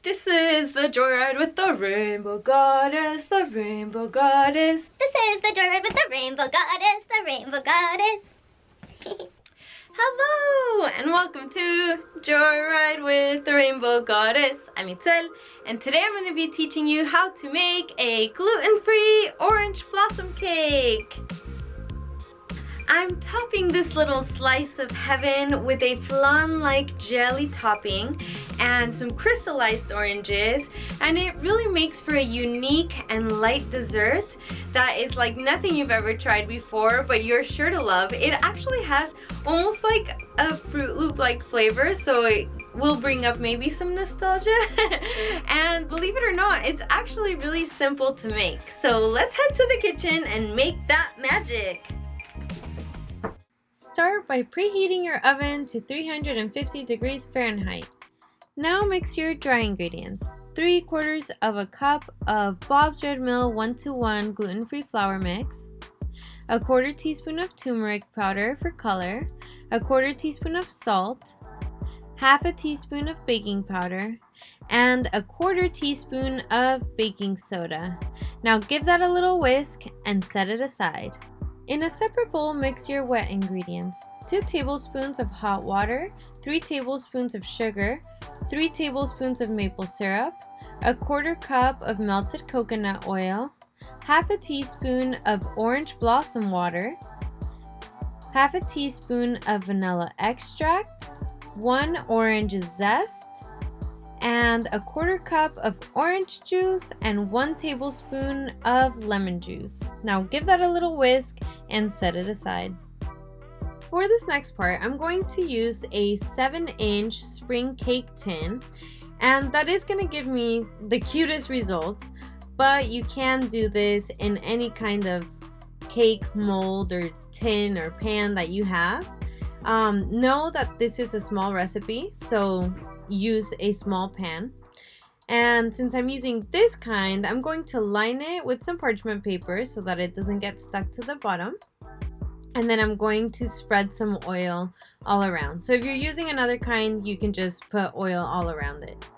This is the joyride with the rainbow goddess, the rainbow goddess. This is the joyride with the rainbow goddess, the rainbow goddess. Hello and welcome to Joyride with the Rainbow Goddess. I'm Itzel and today I'm going to be teaching you how to make a gluten-free orange blossom cake. I'm topping this little slice of heaven with a flan-like jelly topping and some crystallized oranges, and it really makes for a unique and light dessert that is like nothing you've ever tried before, but you're sure to love. It actually has almost like a Fruit Loop-like flavor, so it will bring up maybe some nostalgia. And believe it or not, it's actually really simple to make. So let's head to the kitchen and make that magic. Start by preheating your oven to 350 degrees Fahrenheit. Now mix your dry ingredients. 3/4 of a cup of Bob's Red Mill 1-to-1 gluten-free flour mix, 1/4 teaspoon of turmeric powder for color, 1/4 teaspoon of salt, 1/2 teaspoon of baking powder, and 1/4 teaspoon of baking soda. Now give that a little whisk and set it aside. In a separate bowl, mix your wet ingredients. 2 tablespoons of hot water, 3 tablespoons of sugar, 3 tablespoons of maple syrup, 1/4 cup of melted coconut oil, 1/2 teaspoon of orange blossom water, 1/2 teaspoon of vanilla extract, 1 orange zest, and 1/4 cup of orange juice and 1 tablespoon of lemon juice. Now give that a little whisk and set it aside. For this next part, I'm going to use a 7-inch spring cake tin, and that is going to give me the cutest results, but you can do this in any kind of cake mold or tin or pan that you have. Know that this is a small recipe, so use a small pan. And since I'm using this kind, I'm going to line it with some parchment paper so that it doesn't get stuck to the bottom. And then I'm going to spread some oil all around. So if you're using another kind, you can just put oil all around it.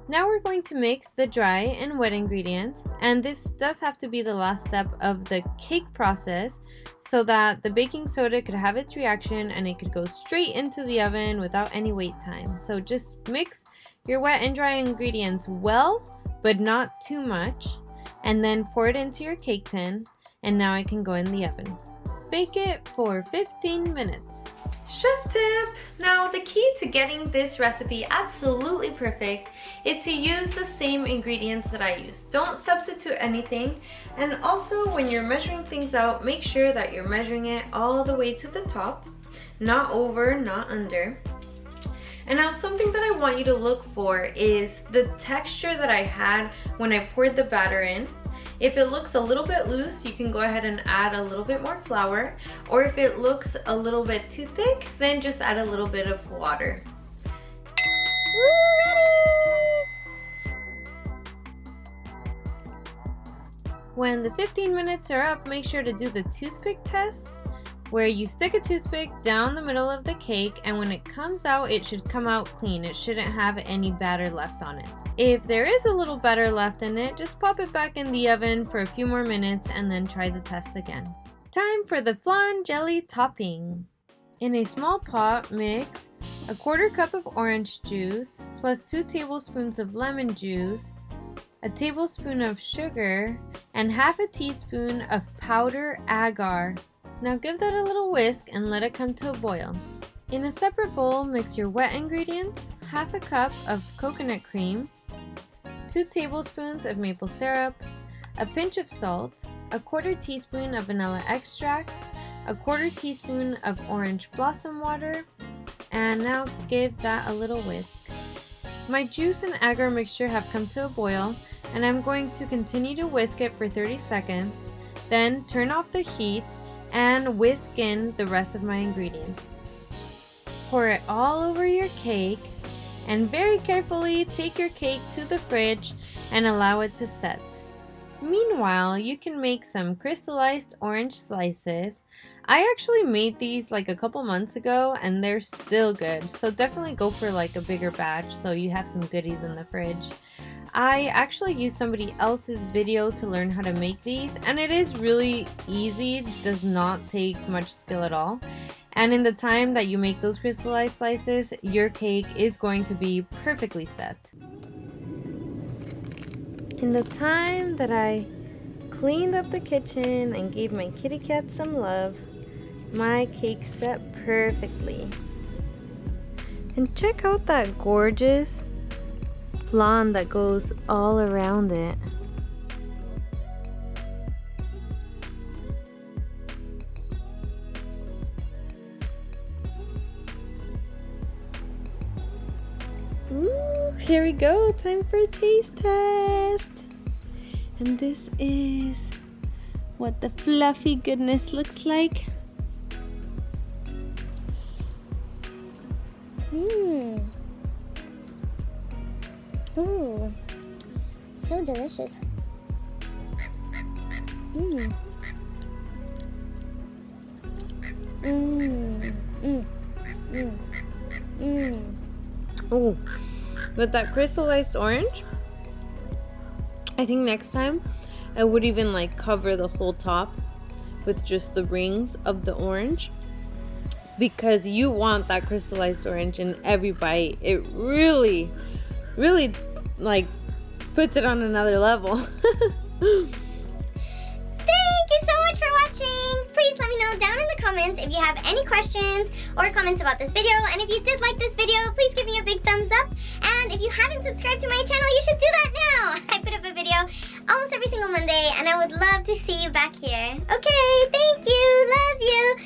Now we're going to mix the dry and wet ingredients, and this does have to be the last step of the cake process so that the baking soda could have its reaction and it could go straight into the oven without any wait time. So just mix your wet and dry ingredients well, but not too much, and then pour it into your cake tin, and now it can go in the oven. Bake it for 15 minutes. Chef tip! Now the key to getting this recipe absolutely perfect is to use the same ingredients that I use. Don't substitute anything, and also when you're measuring things out, make sure that you're measuring it all the way to the top, not over, not under. And now something that I want you to look for is the texture that I had when I poured the batter in. If it looks a little bit loose, you can go ahead and add a little bit more flour, or if it looks a little bit too thick, then just add a little bit of water. When the 15 minutes are up, make sure to do the toothpick test, where you stick a toothpick down the middle of the cake, and when it comes out, it should come out clean. It shouldn't have any batter left on it. If there is a little batter left in it, just pop it back in the oven for a few more minutes and then try the test again. Time for the flan jelly topping. In a small pot, mix 1/4 cup of orange juice plus 2 tablespoons of lemon juice, a tablespoon of sugar, and 1/2 teaspoon of powder agar. Now give that a little whisk and let it come to a boil. In a separate bowl, mix your wet ingredients, 1/2 cup of coconut cream, 2 tablespoons of maple syrup, a pinch of salt, 1/4 teaspoon of vanilla extract, 1/4 teaspoon of orange blossom water, and now give that a little whisk. My juice and agar mixture have come to a boil, and I'm going to continue to whisk it for 30 seconds, then turn off the heat and whisk in the rest of my ingredients. Pour it all over your cake, and very carefully take your cake to the fridge and allow it to set. Meanwhile, you can make some crystallized orange slices. I actually made these like a couple months ago and they're still good. So definitely go for like a bigger batch so you have some goodies in the fridge. I actually used somebody else's video to learn how to make these and it is really easy. It does not take much skill at all. And in the time that you make those crystallized slices, your cake is going to be perfectly set. In the time that I cleaned up the kitchen and gave my kitty cat some love, my cake set perfectly. And check out that gorgeous flan that goes all around it. Ooh, here we go, time for a taste test. And this is what the fluffy goodness looks like. Ooh, so delicious. Oh, with that crystallized orange, I think next time I would even like cover the whole top with just the rings of the orange, because you want that crystallized orange in every bite. It really like puts it on another level. Thank you so much for watching. Please let me know down in the comments if you have any questions or comments about this video. And if you did like this video, please give me a big thumbs up. And if you haven't subscribed to my channel, you should do that now. I put up a video almost every single Monday and I would love to see you back here. Okay, thank you. Love you.